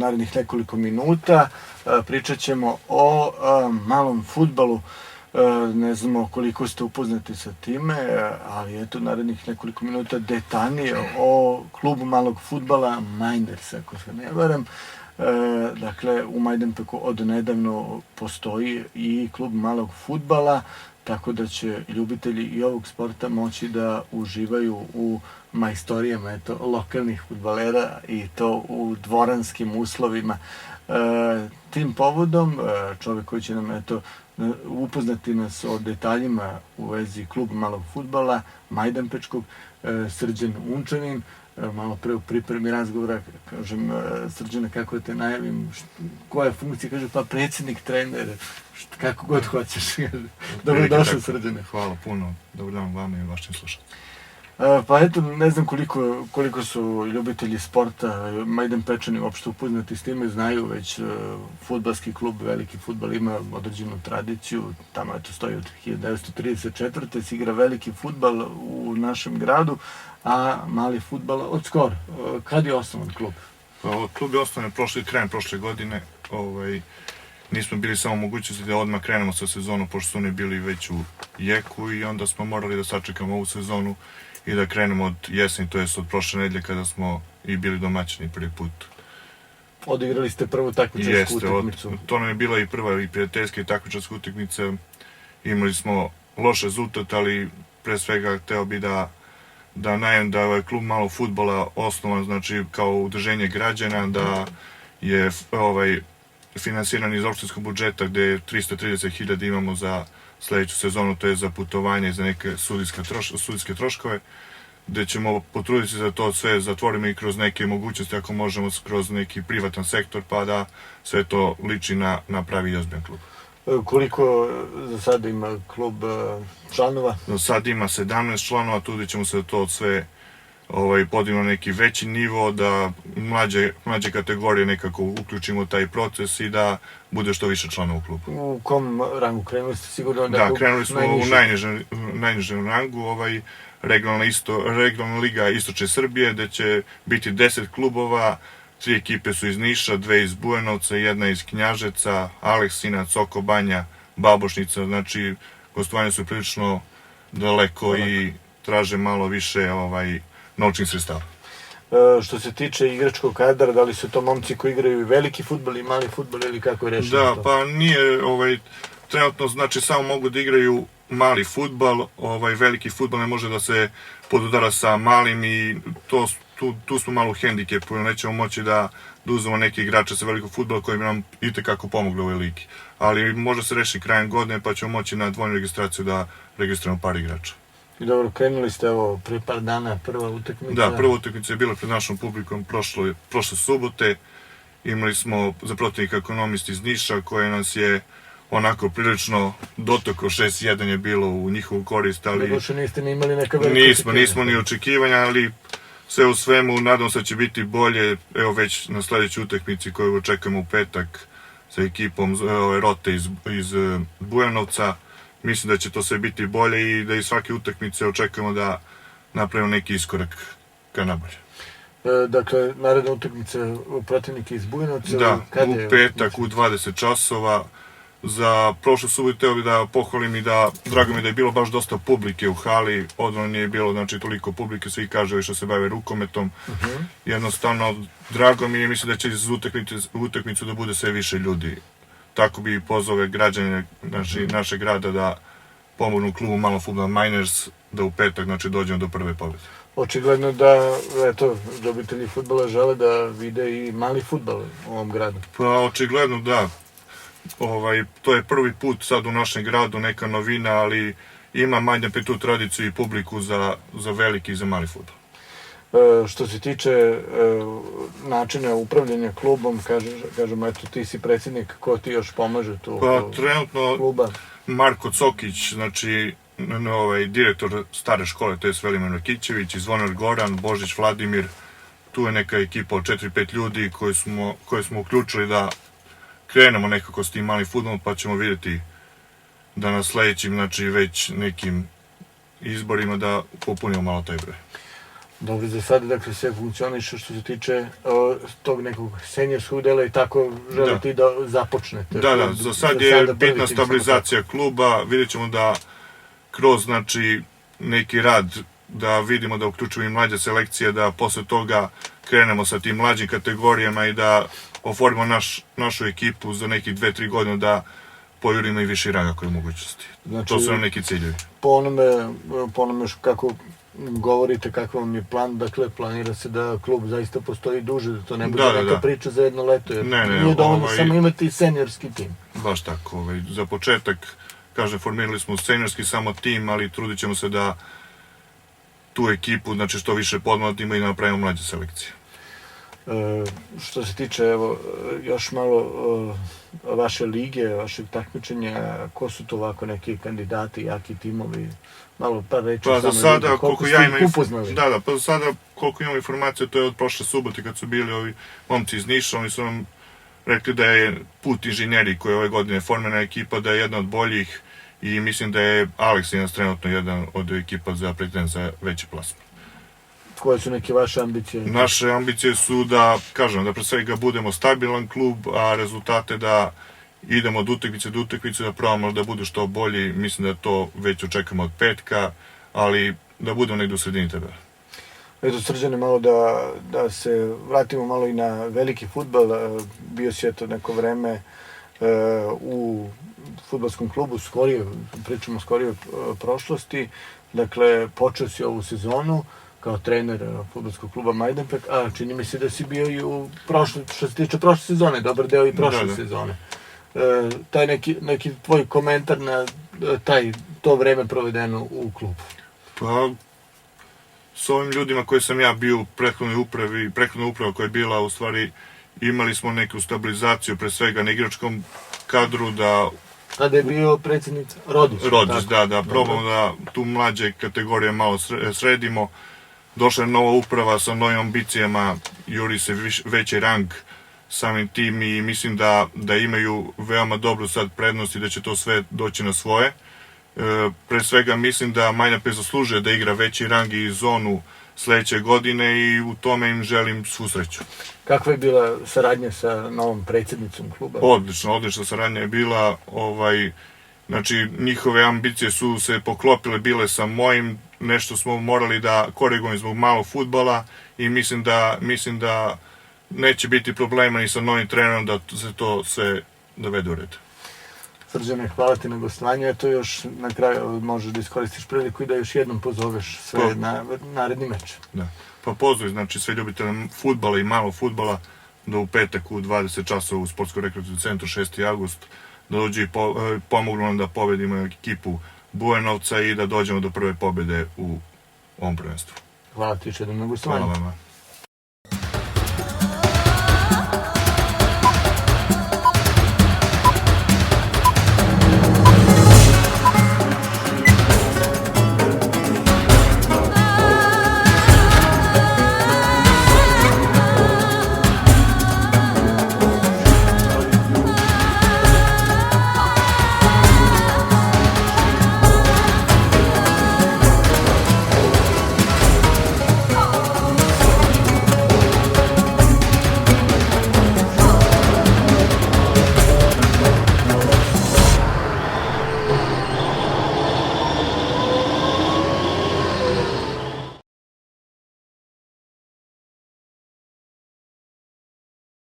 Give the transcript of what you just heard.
narednih nekoliko minuta. Pričat ćemo o malom fudbalu. Ne znamo koliko ste upoznati sa time, ali eto, narednih nekoliko minuta detaljnije o klubu malog fudbala Miners, ako se ne varam. Dakle, u Majdanpeku od nedavno postoji i klub malog fudbala, tako da će ljubitelji i ovog sporta moći da uživaju u majstorijama lokalnih fudbalera i to u dvoranskim uslovima. Tim povodom, čovjek koji će nam upoznati nas o detaljima u vezi kluba malog fudbala Majdanpečkog, Srđan Unčanin. Malo pre u pripremi razgovora kažem, Srđane, kako da te najavim, koja je funkcija, kaže, pa predsjednik, trener, kako god hoćeš. Dobrodošao, Srđane. Hvala puno, dobro dan vama i vašim slušateljima. Pa eto, ne znam koliko su ljubitelji sporta Majdanpečani uopšte upoznati s time, znaju već fudbalski klub, veliki fudbal ima određenu tradiciju, tamo stoji od 1934. se igra veliki fudbal u našem gradu, a mali fudbal od skoro. Kad je osnovan klub? Klub je osnovan krajem prošle godine. Nismo bili samo mogućnosti da odmah krenemo sa sezonom, pošto su oni bili već u jeku i onda smo morali da sačekamo ovu sezonu i da krenemo od jeseni, to jest od prošle nedelje kada smo i bili domaćini prvi put. Odigrali ste prvu takmičarsku utakmicu. To nam je bila i prva i prijateljska i takmičarska utakmica. Imali smo loš rezultat, ali pre svega hteo bi da najavim da je klub malog fudbala osnovan, znači kao udruženje građana, da je finansiran iz opštinskog budžeta gde je 330.000 imamo za sledeću sezonu, to je za putovanje i za neke sudijske troškove, gde ćemo potruditi se da to sve zatvorimo i kroz neke mogućnosti, ako možemo kroz neki privatan sektor, pa da sve to liči na pravi i ozbiljan klub. Koliko za sada ima klub članova? Za sada ima 17 članova, trudit ćemo se da to sve podignu na neki veći nivo, da mlađe kategorije nekako uključimo taj proces i da bude što više članova u klubu. U kom rangu krenuli ste sigurno? Da, krenuli smo u najnižem rangu, regionalna liga Istočne Srbije, gde će biti 10 klubova, 3 ekipe su iz Niša, 2 iz Bujanovca, 1 iz Knjaževca, Aleksinac, Soko Banja, Babušnica, znači gostovanja su prilično daleko i traže malo više novčnih sredstava. Što se tiče igračkog kadra, da li su to momci koji igraju i veliki fudbal i mali fudbal ili kako je rešeno to? Da, pa nije, trenutno znači samo mogu da igraju mali fudbal, veliki fudbal ne može da se podudara sa malim i tu smo malo u hendikepu, nećemo moći da uzmemo neke igrače sa velikog fudbala koji bi nam itekako pomogli u ovoj ligi. Ali može se rešiti krajem godine pa ćemo moći na dvojnu registraciju da registrujemo par igrača. I dobro, krenuli ste pre par dana, prva utakmica? Da, prva utakmica je bila pred našom publikom prošle subote. Imali smo za protivnika Ekonomist iz Niša, koje nas je onako prilično dotoko, 6-1 je bilo u njihovu korist, ali... Doduše niste ni imali neka velika očekivanja? Nismo ni očekivanja, ali sve u svemu, nadam se da će biti bolje, evo već na sledećoj utakmici koju očekujemo u petak sa ekipom Rote iz Bujanovca. Mislim da će to sve biti bolje i da iz svake utakmice očekujemo da napravimo neki iskorak ka nabolje. Dakle, naredna utakmica protivnika iz Bujanovca? Da, u petak u 20 časova. Za prošlu subotu hteo bih da pohvalim i da, drago mi je da je bilo baš dosta publike u hali, odavno nije bilo, znači, toliko publike, svi kažu što se bave rukometom. Jednostavno, drago mi je, mislim da će iz utakmicu da bude sve više ljudi. Tako bi pozove građane našeg grada da pomognu klubu malog fudbala Miners da u petak dođemo do prve pobjede. Očigledno da, ljubitelji fudbala žele da vide i mali fudbal u ovom gradu. Pa očigledno da. To je prvi put sad u našem gradu, neka novina, ali ima Majdanpek tu tradiciju i publiku za veliki i za mali fudbal. Što se tiče načina upravljanja klubom, kažemo, eto, ti si predsjednik, ko ti još pomaže tu kluba? Pa trenutno Marko Cokić, znači direktor stare škole, to je Velimir Rakićević, Zvonimir Goran, Božić Vladimir, tu je neka ekipa od 4-5 ljudi koje smo uključili da krenemo nekako s tim malim fudbalom, pa ćemo vidjeti da na sledećim, znači već nekim izborima da popunimo malo taj broj. Dobro, za sada dakle sve funkcioniše što se tiče tog nekog senjorskog dela i tako želite da započnete. Da, za sad je bitna stabilizacija kluba, vidjet ćemo da kroz znači neki rad da vidimo da uključimo i mlađe selekcije, da posle toga krenemo sa tim mlađim kategorijama i da oformimo našu ekipu za nekih 2-3 godine da pojurimo i viši rang ako je mogućnosti. Znači, to su nam neki ciljevi. Po onome kako govorite kakav vam je plan, dakle planira se da klub zaista postoji duže, da to ne bude neka priča za jedno leto, jer nije dovoljno samo imati seniorski tim. Baš tako, za početak, kažem, formirali smo seniorski samo tim, ali trudit ćemo se da tu ekipu, znači što više podmladimo i da napravimo mlađe selekcije. Što se tiče, evo, još malo vaše lige, vašeg takmičenja, ko su to ovako neki kandidati, jaki timovi, malo par reći samo koliko ste ih upoznali? Pa za sada koliko imam informacije, to je od prošle subote kad su bili ovi momci iz Niša, oni su nam rekli da je Put inženjeri koji je ove godine formena ekipa, da je jedna od boljih i mislim da je Aleksinac trenutno jedan od ekipa za pretend za veći plasman. Koje su neke vaše ambicije? Naše ambicije su da, kažem, da pre svega budemo stabilan klub, a rezultate da idemo od utakmice do utakmice, da probamo da budu što bolji, mislim da to već očekamo od petka, ali da budemo negdje u sredini tabele. Eto, Srđane, malo da se vratimo malo i na veliki fudbal. Bio si eto neko vreme u fudbalskom klubu, pričamo o skorijoj prošlosti, dakle, počeo si ovu sezonu kao trener fudbalskog kluba Majdanpek, a čini mi se da si bio i što se tiče prošle sezone, dobar deo i prošle sezone. Taj neki tvoj komentar na to vreme provedeno u klubu? Pa, s ovim ljudima koji sam ja bio u prethodnoj upravi, prethodna uprava koja je bila, u stvari, imali smo neku stabilizaciju, pre svega na igračkom kadru, da... Tada je bio predsjednik Rodić. Rodić, da probamo da tu mlađe kategorije malo sredimo. Došla je nova uprava sa novim ambicijama, juri se veći rang samim tim i mislim da imaju veoma dobru sad prednost i da će to sve doći na svoje. Pre svega mislim da Majdanpek zaslužuje da igra veći rang i zonu sledeće godine i u tome im želim svu sreću. Kakva je bila saradnja sa novom predsjednicom kluba? Odlična saradnja je bila. Znači, njihove ambicije su se poklopile bile sa mojim, nešto smo morali da korigujemo zbog malo fudbala i mislim da neće biti problema ni sa novim trenerom da se to sve dovede u red. Srđane, hvala ti na gostovanju. Eto još na kraju možeš da iskoristiš priliku i da još jednom pozoveš sve na naredni meč. Da. Pa pozdrav, znači sve ljubitelje fudbala i malo fudbala da u petak u 20 časova u Sportsko-rekreativnom centru 6. avgust da dođu i pomognu nam da pobedimo ekipu Bujanovca i da dođemo do prve pobjede u ovom prvenstvu. Hvala ti još jednom na gostovanju. Hvala vama.